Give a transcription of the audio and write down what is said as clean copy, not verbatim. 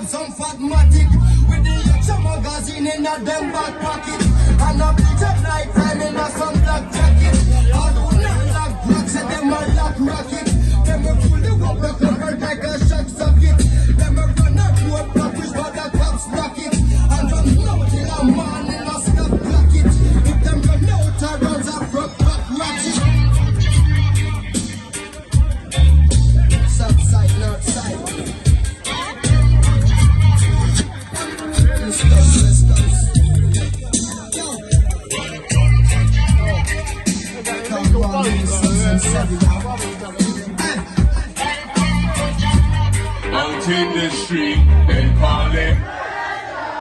have some fatmatic with the extra magazine in a them back pocket. And a bleach at night time in a some black jacket. I do not lock blocks and them a lock rocket. Them a pull the up the cover like a shock socket. Them a run a road practice for the cops block it. And from now till a morning a stop block it. If them run out a runs a front back ratchet. South side, north side. Let's go. Come on,